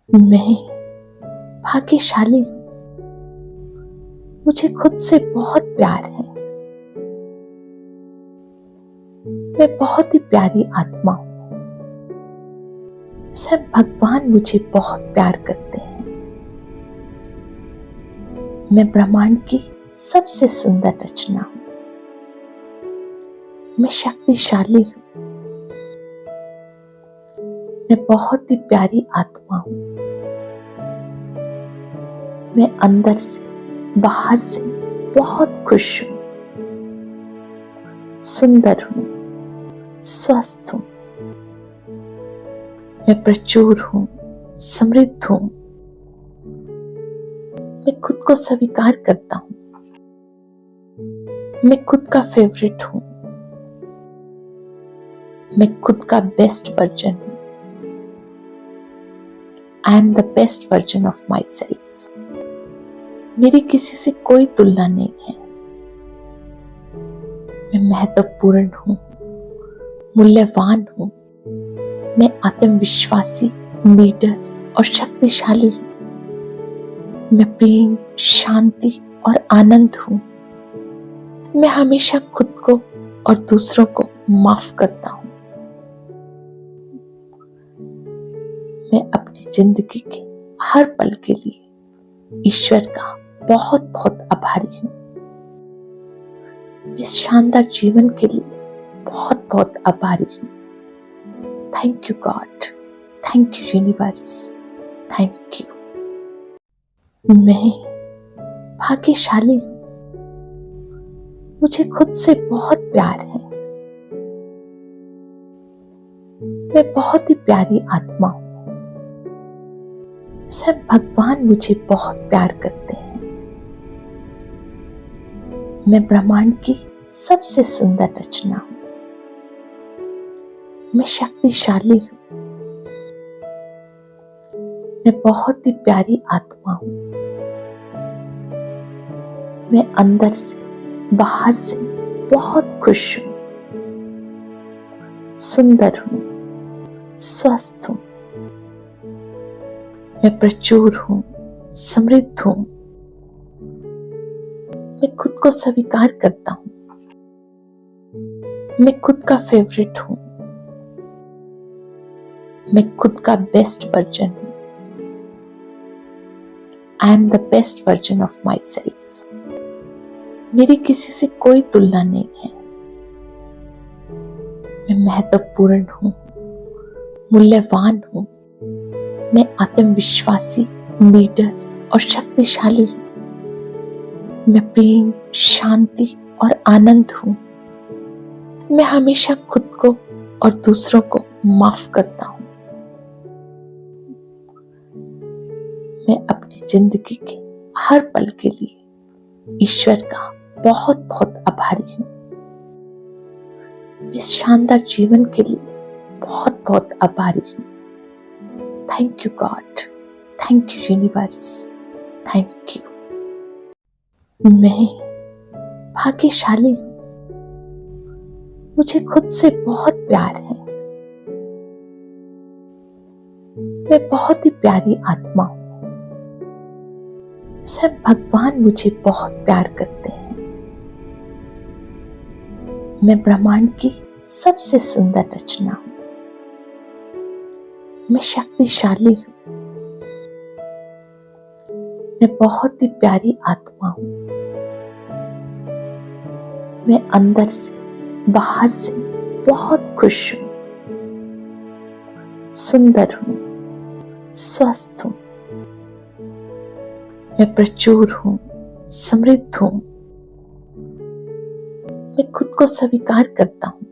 मैं भाग्यशाली हूँ। मुझे खुद से बहुत प्यार है। मैं बहुत ही प्यारी आत्मा हूँ। सब भगवान मुझे बहुत प्यार करते हैं। मैं ब्रह्मांड की सबसे सुंदर रचना हूँ। मैं शक्तिशाली हूँ। मैं बहुत ही प्यारी आत्मा हूँ। मैं अंदर से बाहर से बहुत खुश हूँ, सुंदर हूँ, स्वस्थ हूँ। मैं प्रचुर हूँ, समृद्ध हूँ। मैं खुद को स्वीकार करता हूँ। मैं खुद का फेवरेट हूँ। मैं खुद का बेस्ट वर्जन हूँ। I am the best version of my self. मेरी किसी से कोई तुलना नहीं है। मैं महत्वपूर्ण हूँ, मूल्यवान हूँ। मैं आत्मविश्वासी, लीडर और शक्तिशाली हूँ। मैं प्रेम, शांति और आनंद हूँ। मैं हमेशा खुद को और दूसरों को माफ करता हूँ। मैं अपनी जिंदगी के हर पल के लिए ईश्वर का बहुत बहुत आभारी हूँ। इस शानदार जीवन के लिए बहुत बहुत आभारी हूँ। Thank you God, thank you universe, thank you. मैं भाग्यशाली हूँ। मुझे खुद से बहुत प्यार है। मैं बहुत ही प्यारी आत्मा हूँ। सब भगवान मुझे बहुत प्यार करते हैं। मैं ब्रह्मांड की सबसे सुंदर रचना हूँ। मैं शक्तिशाली हूँ। मैं बहुत ही प्यारी आत्मा हूँ। मैं अंदर से बाहर से बहुत खुश हूँ, सुंदर हूँ, स्वस्थ हूँ। मैं प्रचुर हूँ, समृद्ध हूँ। मैं खुद को स्वीकार करता हूँ। मैं खुद का फेवरेट हूँ। मैं खुद का बेस्ट वर्जन हूँ। I am the best version of my self. मेरी किसी से कोई तुलना नहीं है। मैं महत्वपूर्ण हूँ, मूल्यवान हूँ। मैं आत्मविश्वासी, लीडर और शक्तिशाली हूँ। मैं प्रेम, शांति और आनंद हूँ। मैं हमेशा खुद को और दूसरों को माफ करता हूँ। मैं अपनी जिंदगी के हर पल के लिए ईश्वर का बहुत बहुत आभारी हूँ। इस शानदार जीवन के लिए बहुत बहुत आभारी हूँ। Thank you God, thank you universe, thank you. मैं भाग्यशाली हूँ। मुझे खुद से बहुत प्यार है। मैं बहुत ही प्यारी आत्मा हूँ। सब भगवान मुझे बहुत प्यार करते हैं। मैं ब्रह्मांड की सबसे सुंदर रचना हूँ। मैं शक्तिशाली हूँ। मैं बहुत ही प्यारी आत्मा हूँ। मैं अंदर से बाहर से बहुत खुश हूँ, सुंदर हूँ, स्वस्थ हूँ। मैं प्रचुर हूँ, समृद्ध हूँ। मैं खुद को स्वीकार करता हूँ।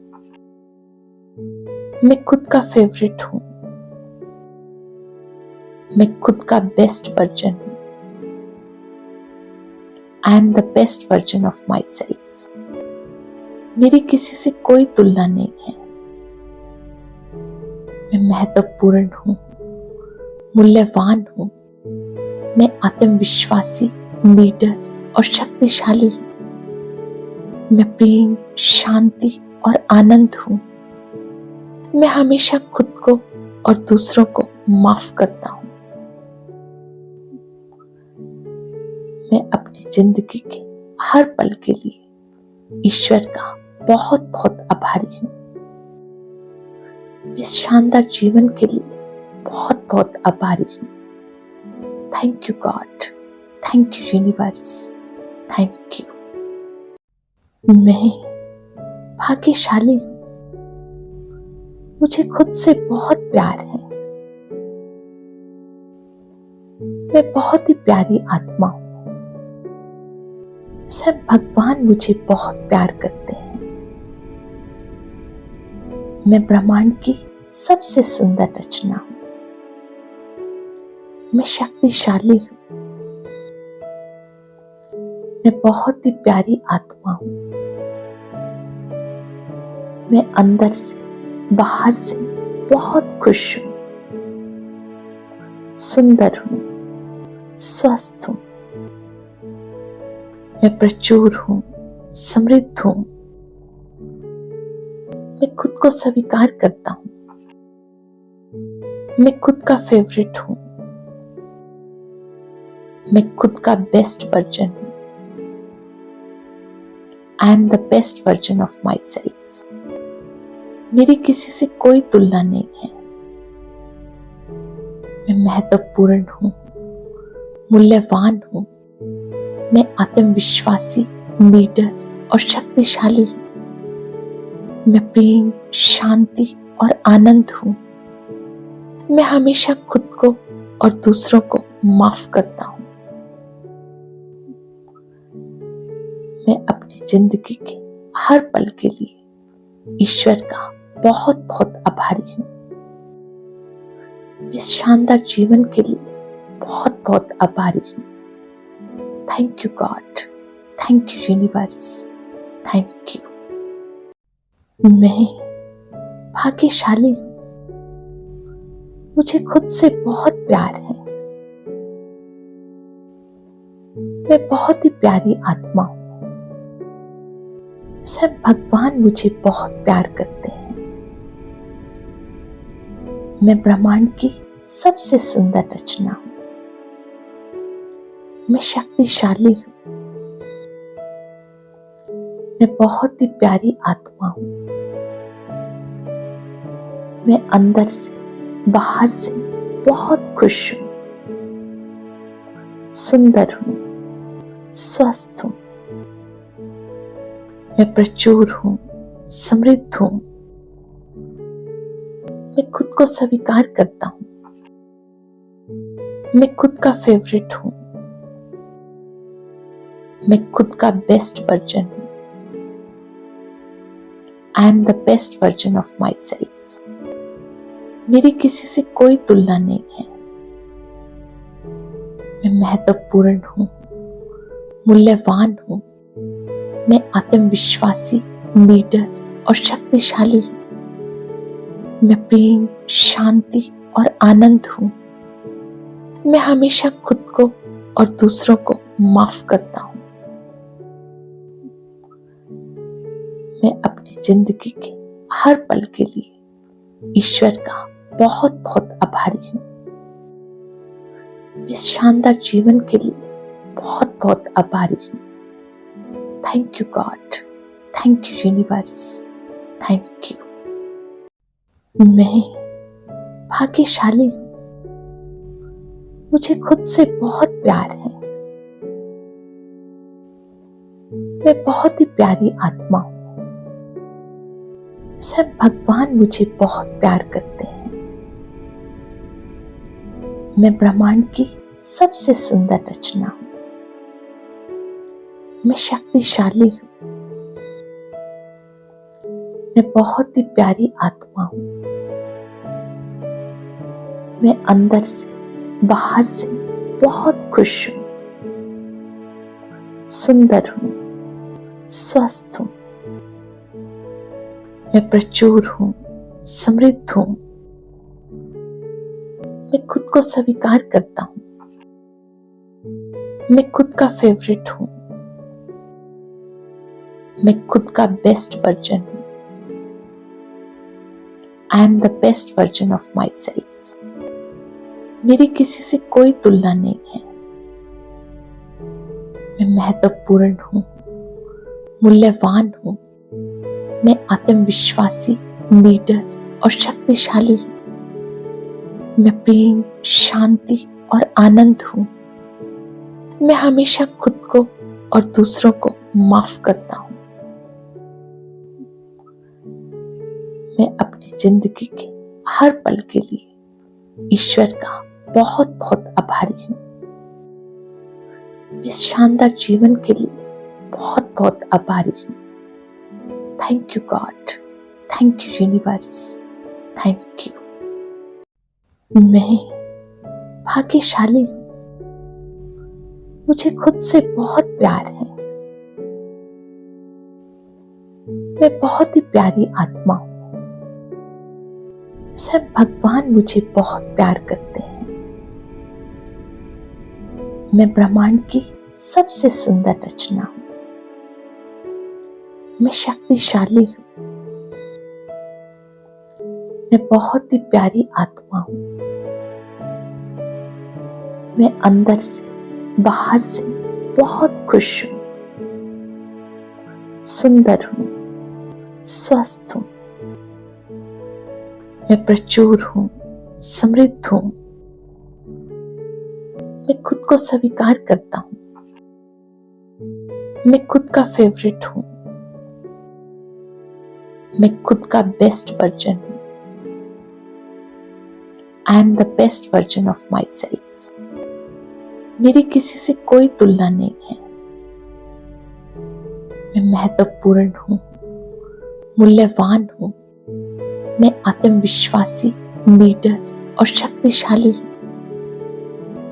मैं खुद का फेवरेट हूँ। मैं खुद का बेस्ट वर्जन हूँ। I am the best version of my self. मेरी किसी से कोई तुलना नहीं है। मैं महत्वपूर्ण हूँ, मूल्यवान हूँ। मैं आत्मविश्वासी, लीडर और शक्तिशाली हूँ। मैं प्रेम, शांति और आनंद हूँ। मैं हमेशा खुद को और दूसरों को माफ करता हूँ। मैं अपनी जिंदगी के हर पल के लिए ईश्वर का बहुत बहुत आभारी हूँ। इस शानदार जीवन के लिए बहुत बहुत आभारी हूँ। Thank you God, thank you universe, thank you. मैं भाग्यशाली हूँ। मुझे खुद से बहुत प्यार है। मैं बहुत ही प्यारी आत्मा हूँ। सब भगवान मुझे बहुत प्यार करते हैं। मैं ब्रह्मांड की सबसे सुंदर रचना हूँ। मैं शक्तिशाली हूँ। मैं बहुत ही प्यारी आत्मा हूँ। मैं अंदर से बाहर से बहुत खुश हूँ, सुंदर हूँ, स्वस्थ हूँ। मैं प्रचुर हूँ, समृद्ध हूँ। मैं खुद को स्वीकार करता हूँ। मैं खुद का फेवरेट हूँ। मैं खुद का बेस्ट वर्जन हूँ। I am the best version of my self. मेरी किसी से कोई तुलना नहीं है। मैं महत्वपूर्ण हूँ, मूल्यवान हूँ। मैं आत्मविश्वासी, लीडर और शक्तिशाली हूँ। मैं प्रेम, शांति और आनंद हूँ। मैं हमेशा खुद को और दूसरों को माफ करता हूँ। मैं अपनी जिंदगी के हर पल के लिए ईश्वर का बहुत बहुत आभारी हूँ। इस शानदार जीवन के लिए बहुत बहुत आभारी हूँ। Thank you God, thank you universe, thank you. मैं भाग्यशाली हूँ। मुझे खुद से बहुत प्यार है। मैं बहुत ही प्यारी आत्मा हूँ। सब भगवान मुझे बहुत प्यार करते हैं। मैं ब्रह्मांड की सबसे सुंदर रचना हूँ। मैं शक्तिशाली हूँ। मैं बहुत ही प्यारी आत्मा हूँ। मैं अंदर से बाहर से बहुत खुश हूँ, सुंदर हूँ, स्वस्थ हूँ। मैं प्रचुर हूँ, समृद्ध हूँ। मैं खुद को स्वीकार करता हूँ। मैं खुद का फेवरेट हूँ। मैं खुद का बेस्ट वर्जन हूँ। I am the best version of my self. मेरी किसी से कोई तुलना नहीं है। मैं महत्वपूर्ण हूँ, मूल्यवान हूँ। मैं आत्मविश्वासी, लीडर और शक्तिशाली हूँ। मैं प्रेम, शांति और आनंद हूँ। मैं हमेशा खुद को और दूसरों को माफ करता हूँ। मैं अपनी जिंदगी के हर पल के लिए ईश्वर का बहुत बहुत आभारी हूँ। इस शानदार जीवन के लिए बहुत बहुत आभारी हूँ। Thank you God, thank you universe, thank you. मैं भाग्यशाली हूँ। मुझे खुद से बहुत प्यार है। मैं बहुत ही प्यारी आत्मा हूँ। सब भगवान मुझे बहुत प्यार करते हैं। मैं ब्रह्मांड की सबसे सुंदर रचना हूँ। मैं शक्तिशाली हूँ। मैं बहुत ही प्यारी आत्मा हूँ। मैं अंदर से बाहर से बहुत खुश हूँ, सुंदर हूँ, स्वस्थ हूँ। मैं प्रचुर हूँ, समृद्ध हूँ। मैं खुद को स्वीकार करता हूँ। मैं खुद का फेवरेट हूँ। मैं खुद का बेस्ट वर्जन हूँ। I am the best version of my self. मेरी किसी से कोई तुलना नहीं है। मैं महत्वपूर्ण हूँ, मूल्यवान हूँ। मैं आत्मविश्वासी, लीडर और शक्तिशाली हूँ। मैं प्रेम, शांति और आनंद हूँ। मैं हमेशा खुद को और दूसरों को माफ करता हूँ। मैं अपनी जिंदगी के हर पल के लिए ईश्वर का बहुत बहुत आभारी हूँ। इस शानदार जीवन के लिए बहुत बहुत आभारी हूँ। Thank you God, thank you universe, thank you. मैं भाग्यशाली हूँ। मुझे खुद से बहुत प्यार है। मैं बहुत ही प्यारी आत्मा हूँ। सब भगवान मुझे बहुत प्यार करते हैं। मैं ब्रह्मांड की सबसे सुंदर रचना हूँ। मैं शक्तिशाली हूँ। मैं बहुत ही प्यारी आत्मा हूँ। मैं अंदर से बाहर से बहुत खुश हूँ, सुंदर हूँ, स्वस्थ हूँ। मैं प्रचुर हूँ, समृद्ध हूँ। मैं खुद को स्वीकार करता हूँ। मैं खुद का फेवरेट हूँ। मैं खुद का बेस्ट वर्जन हूँ। I am the best version of my self. मेरी किसी से कोई तुलना नहीं है। मैं महत्वपूर्ण हूँ, मूल्यवान हूँ। मैं आत्मविश्वासी, लीडर और शक्तिशाली हूँ।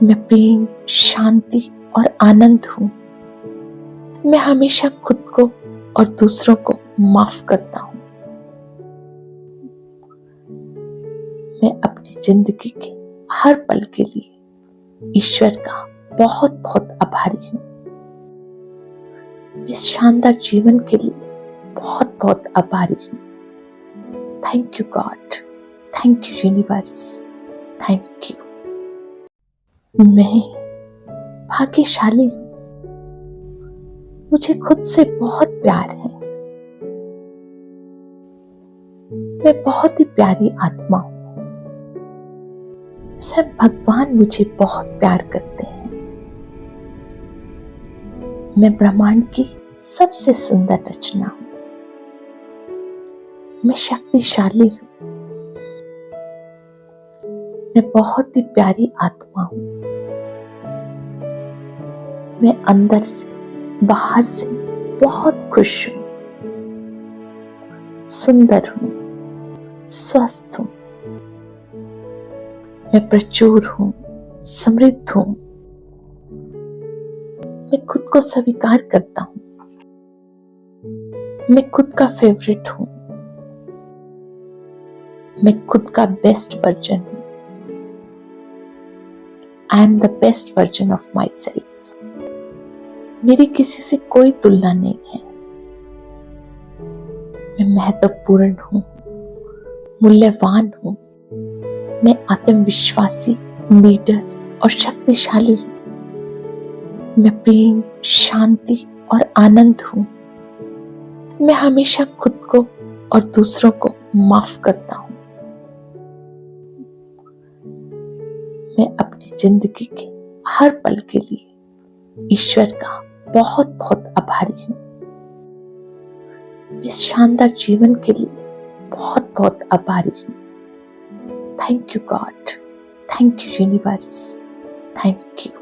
मैं प्रेम, शांति और आनंद हूँ। मैं हमेशा खुद को और दूसरों को माफ करता हूँ। मैं अपनी जिंदगी के हर पल के लिए ईश्वर का बहुत बहुत आभारी हूँ। इस शानदार जीवन के लिए बहुत बहुत आभारी हूँ। Thank you God, thank you universe, thank you. मैं भाग्यशाली हूँ। मुझे खुद से बहुत प्यार है। मैं बहुत ही प्यारी आत्मा हूँ। सब भगवान मुझे बहुत प्यार करते हैं। मैं ब्रह्मांड की सबसे सुंदर रचना हूँ। मैं शक्तिशाली हूँ। मैं बहुत ही प्यारी आत्मा हूँ। मैं अंदर से बाहर से बहुत खुश हूँ, सुंदर हूँ, स्वस्थ हूँ। मैं प्रचुर हूँ, समृद्ध हूँ। मैं खुद को स्वीकार करता हूँ। मैं खुद का फेवरेट हूँ। मैं खुद का बेस्ट वर्जन हूँ। I am the best version of my self. मेरी किसी से कोई तुलना नहीं है। मैं महत्वपूर्ण हूँ, मूल्यवान हूँ। मैं आत्मविश्वासी, लीडर और शक्तिशाली हूँ। मैं प्रेम, शांति और आनंद हूँ। मैं हमेशा खुद को और दूसरों को माफ करता हूँ। मैं अपनी जिंदगी के हर पल के लिए ईश्वर का बहुत बहुत आभारी हूँ। इस शानदार जीवन के लिए बहुत बहुत आभारी हूँ। Thank you God, thank you universe, thank you.